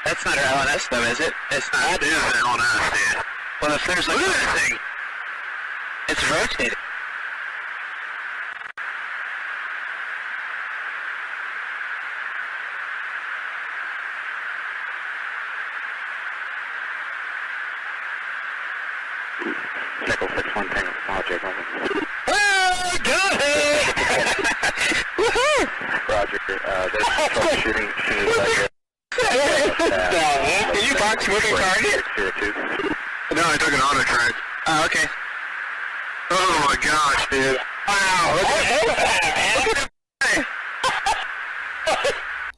That's not our LNS though, is it? It's not. That is LNS, dude. Well, if there's like... Look at that thing. It's rotating. Nickel 6-1 Tango Project, over. Oh, got it! Woohoo! Roger, there's troubleshooting shoes like Are you box moving target? No, I took an auto track. Oh, okay. Oh my gosh, dude. Wow, look at that.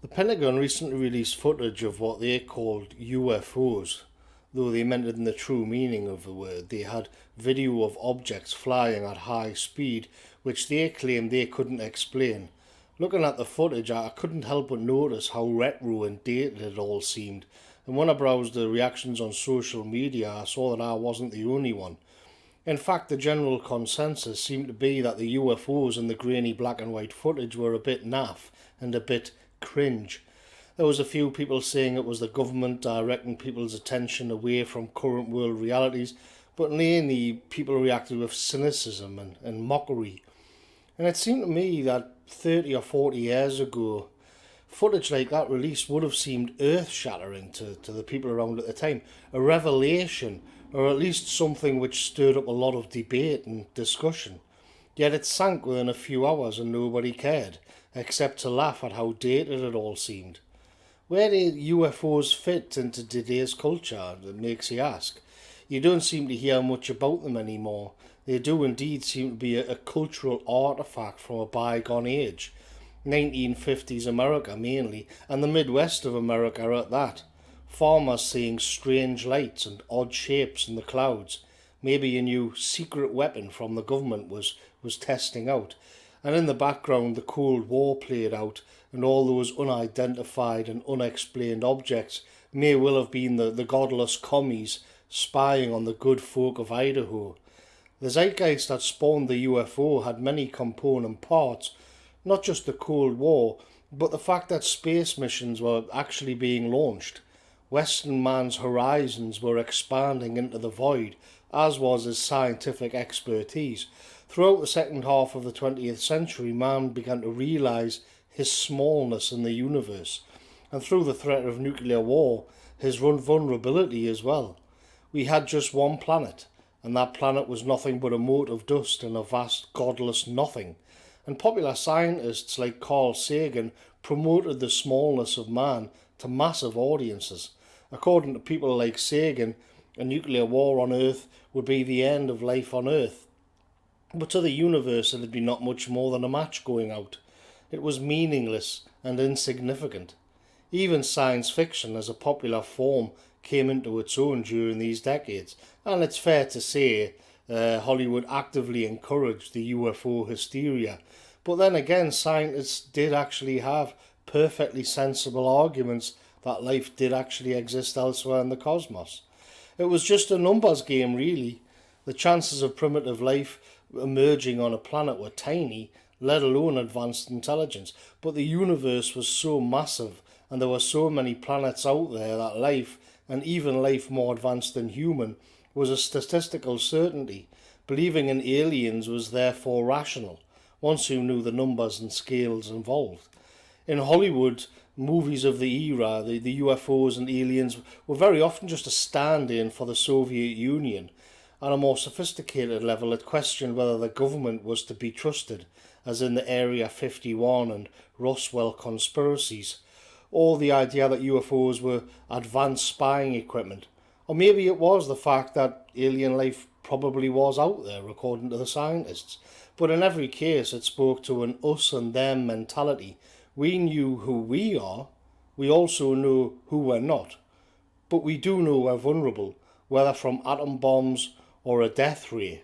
The Pentagon recently released footage of what they called UFOs. Though they meant it in the true meaning of the word, they had video of objects flying at high speed, which they claimed they couldn't explain. Looking at the footage, I couldn't help but notice how retro and dated it all seemed, and when I browsed the reactions on social media, I saw that I wasn't the only one. In fact, the general consensus seemed to be that the UFOs in the grainy black and white footage were a bit naff and a bit cringe. There was a few people saying it was the government directing people's attention away from current world realities, but mainly people reacted with cynicism and mockery. And it seemed to me that 30 or 40 years ago, footage like that released would have seemed earth-shattering to the people around at the time, a revelation, or at least something which stirred up a lot of debate and discussion. Yet it sank within a few hours and nobody cared, except to laugh at how dated it all seemed. Where do UFOs fit into today's culture, it makes you ask. You don't seem to hear much about them anymore. They do indeed seem to be a cultural artefact from a bygone age. 1950s America mainly, and the Midwest of America at that. Farmers seeing strange lights and odd shapes in the clouds. Maybe a new secret weapon from the government was testing out. And in the background the Cold War played out, and all those unidentified and unexplained objects may well have been the godless commies spying on the good folk of Idaho. The zeitgeist that spawned the UFO had many component parts, not just the Cold War, but the fact that space missions were actually being launched. Western man's horizons were expanding into the void, as was his scientific expertise. Throughout the second half of the 20th century, man began to realise his smallness in the universe, and through the threat of nuclear war, his vulnerability as well. We had just one planet, and that planet was nothing but a mote of dust in a vast godless nothing. And popular scientists like Carl Sagan promoted the smallness of man to massive audiences. According to people like Sagan, a nuclear war on Earth would be the end of life on Earth. But to the universe it would be not much more than a match going out. It was meaningless and insignificant. Even science fiction as a popular form came into its own during these decades, and it's fair to say Hollywood actively encouraged the UFO hysteria. But then again, scientists did actually have perfectly sensible arguments that life did actually exist elsewhere in the cosmos. It was just a numbers game, really. The chances of primitive life emerging on a planet were tiny, let alone advanced intelligence, but the universe was so massive and there were so many planets out there that life, and even life more advanced than human, was a statistical certainty. Believing in aliens was therefore rational, once you knew the numbers and scales involved. In Hollywood, movies of the era, the UFOs and aliens were very often just a stand-in for the Soviet Union. On a more sophisticated level, it questioned whether the government was to be trusted, as in the Area 51 and Roswell conspiracies, or the idea that UFOs were advanced spying equipment. Or maybe it was the fact that alien life probably was out there, according to the scientists. But in every case, it spoke to an us and them mentality. We knew who we are, we also know who we're not. But we do know we're vulnerable, whether from atom bombs or a death ray.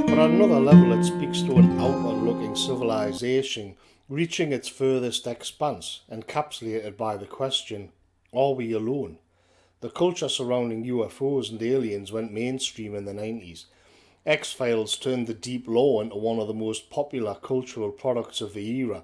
But on another level, it speaks to an outward-looking civilization reaching its furthest expanse, encapsulated by the question, are we alone? The culture surrounding UFOs and aliens went mainstream in the 90s. X-Files turned the deep lore into one of the most popular cultural products of the era.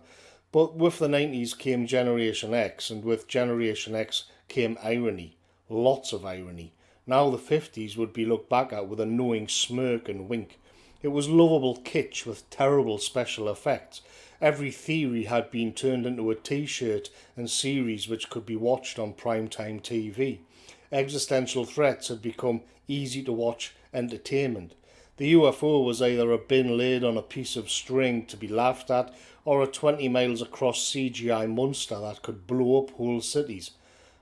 But with the 90s came Generation X, and with Generation X came irony. Lots of irony. Now the 50s would be looked back at with a knowing smirk and wink. It was lovable kitsch with terrible special effects. Every theory had been turned into a t-shirt and series which could be watched on primetime TV. Existential threats had become easy-to-watch entertainment. The UFO was either a bin laid on a piece of string to be laughed at, or a 20 miles across CGI monster that could blow up whole cities.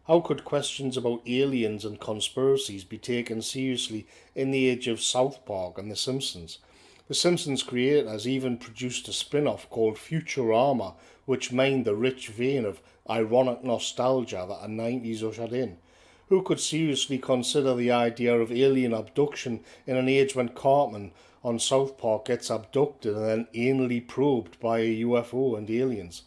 How could questions about aliens and conspiracies be taken seriously in the age of South Park and The Simpsons? The Simpsons creators even produced a spin-off called Futurama, which mined the rich vein of ironic nostalgia that the 90s ushered in. Who could seriously consider the idea of alien abduction in an age when Cartman on South Park gets abducted and then anally probed by a UFO and aliens?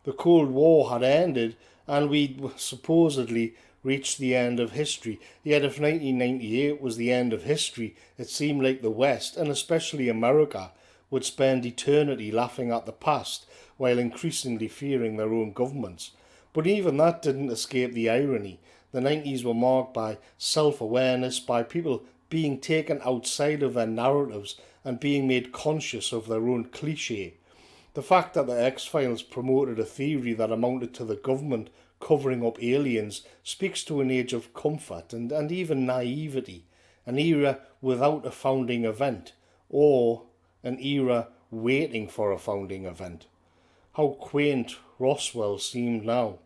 The Cold War had ended and we'd supposedly reached the end of history. Yet if 1998 was the end of history, it seemed like the West, and especially America, would spend eternity laughing at the past while increasingly fearing their own governments. But even that didn't escape the irony. The 90s were marked by self-awareness, by people being taken outside of their narratives and being made conscious of their own cliché. The fact that the X-Files promoted a theory that amounted to the government covering up aliens speaks to an age of comfort and even naivety, an era without a founding event, or an era waiting for a founding event. How quaint Roswell seemed now.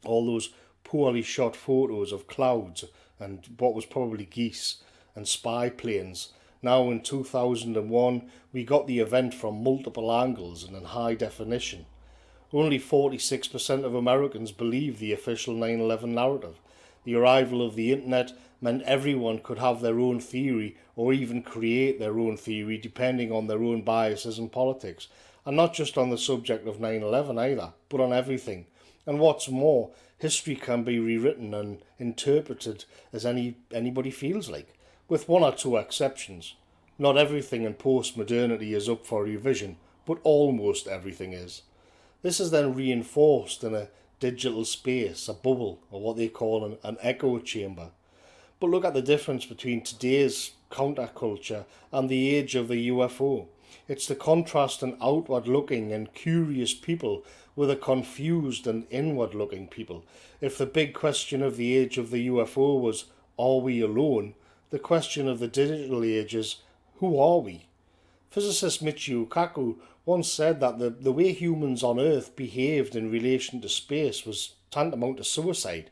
All those poorly shot photos of clouds and what was probably geese and spy planes. Now in 2001 we got the event from multiple angles and in high definition. Only 46% of Americans believe the official 9/11 narrative. The arrival of the internet meant everyone could have their own theory or even create their own theory depending on their own biases and politics. And not just on the subject of 9/11 either, but on everything. And what's more, history can be rewritten and interpreted as anybody feels like, with one or two exceptions. Not everything in postmodernity is up for revision, but almost everything is. This is then reinforced in a digital space, a bubble, or what they call an echo chamber. But look at the difference between today's counterculture and the age of the UFO. It's the contrast in outward-looking and curious people with a confused and inward-looking people. If the big question of the age of the UFO was, are we alone? The question of the digital age is, who are we? Physicist Michio Kaku once said that the way humans on Earth behaved in relation to space was tantamount to suicide.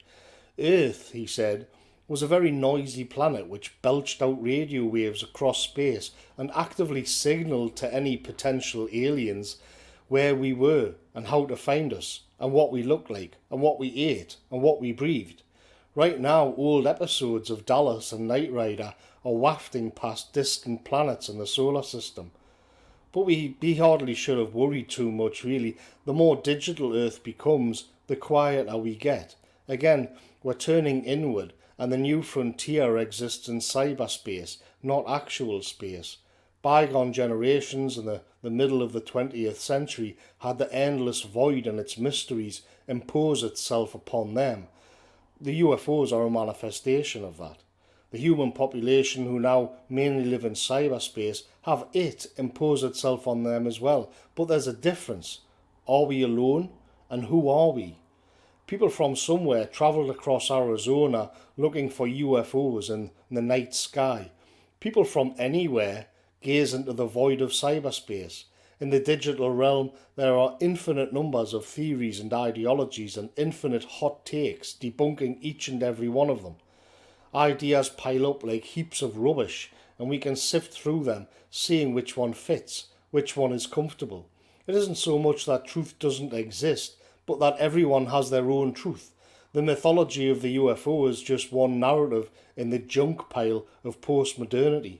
Earth, he said, was a very noisy planet which belched out radio waves across space and actively signalled to any potential aliens where we were and how to find us and what we looked like and what we ate and what we breathed. Right now, old episodes of Dallas and Knight Rider are wafting past distant planets in the solar system. But we hardly should have worried too much, really. The more digital Earth becomes, the quieter we get. Again, we're turning inward, and the new frontier exists in cyberspace, not actual space. Bygone generations in the middle of the 20th century had the endless void and its mysteries impose itself upon them. The UFOs are a manifestation of that. The human population who now mainly live in cyberspace have it impose itself on them as well. But there's a difference. Are we alone? And who are we? People from somewhere travelled across Arizona looking for UFOs in the night sky. People from anywhere gaze into the void of cyberspace. In the digital realm, there are infinite numbers of theories and ideologies and infinite hot takes debunking each and every one of them. Ideas pile up like heaps of rubbish, and we can sift through them, seeing which one fits, which one is comfortable. It isn't so much that truth doesn't exist, but that everyone has their own truth. The mythology of the UFO is just one narrative in the junk pile of postmodernity.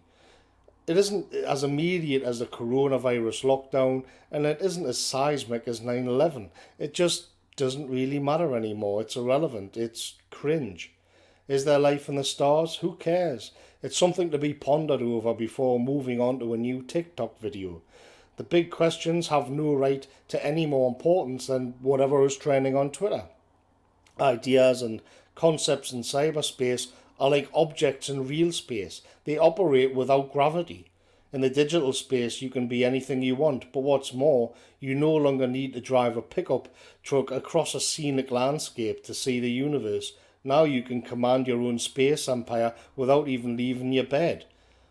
It isn't as immediate as the coronavirus lockdown, and it isn't as seismic as 9/11. It just doesn't really matter anymore. It's irrelevant. It's cringe. Is there life in the stars? Who cares? It's something to be pondered over before moving on to a new TikTok video. The big questions have no right to any more importance than whatever is trending on Twitter. Ideas and concepts in cyberspace are like objects in real space. They operate without gravity. In the digital space, you can be anything you want, but what's more, you no longer need to drive a pickup truck across a scenic landscape to see the universe. Now you can command your own space empire without even leaving your bed.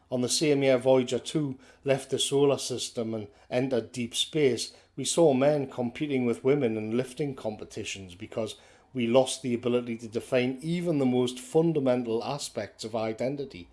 On the same year Voyager 2 left the solar system and entered deep space, we saw men competing with women in lifting competitions because we lost the ability to define even the most fundamental aspects of identity.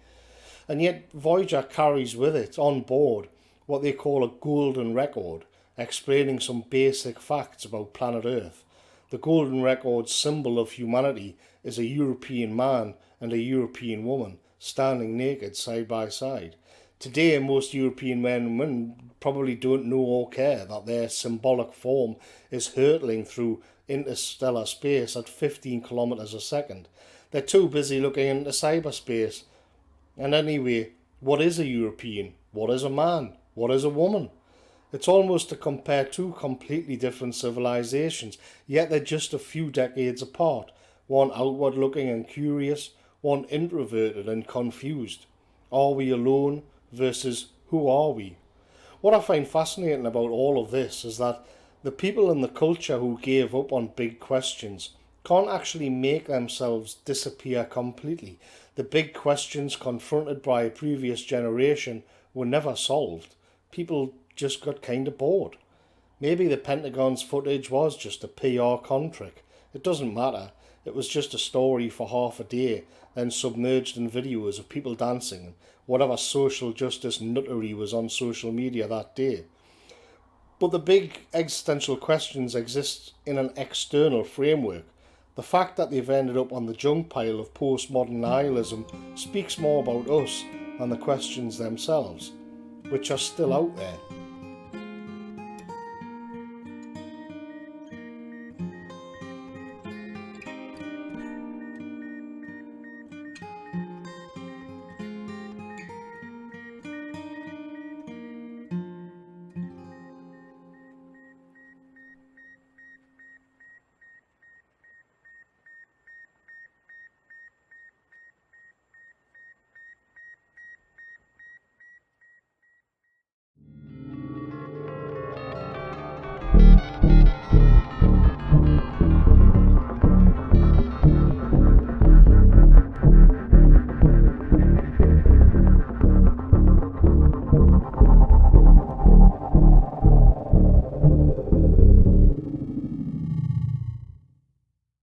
And yet Voyager carries with it, on board, what they call a golden record, explaining some basic facts about planet Earth. The golden record's symbol of humanity is a European man and a European woman standing naked side by side. Today, most European men and women probably don't know or care that their symbolic form is hurtling through interstellar space at 15 kilometers a second. They're too busy looking into cyberspace. And anyway, what is a European? What is a man? What is a woman? It's almost to compare two completely different civilizations, yet they're just a few decades apart. One outward looking and curious, one introverted and confused. Are we alone versus who are we? What I find fascinating about all of this is that the people in the culture who gave up on big questions can't actually make themselves disappear completely. The big questions confronted by a previous generation were never solved. People just got kind of bored. Maybe the Pentagon's footage was just a PR con trick. It doesn't matter. It was just a story for half a day, then submerged in videos of people dancing and whatever social justice nuttery was on social media that day. But the big existential questions exist in an external framework. The fact that they've ended up on the junk pile of postmodern nihilism speaks more about us than the questions themselves, which are still out there.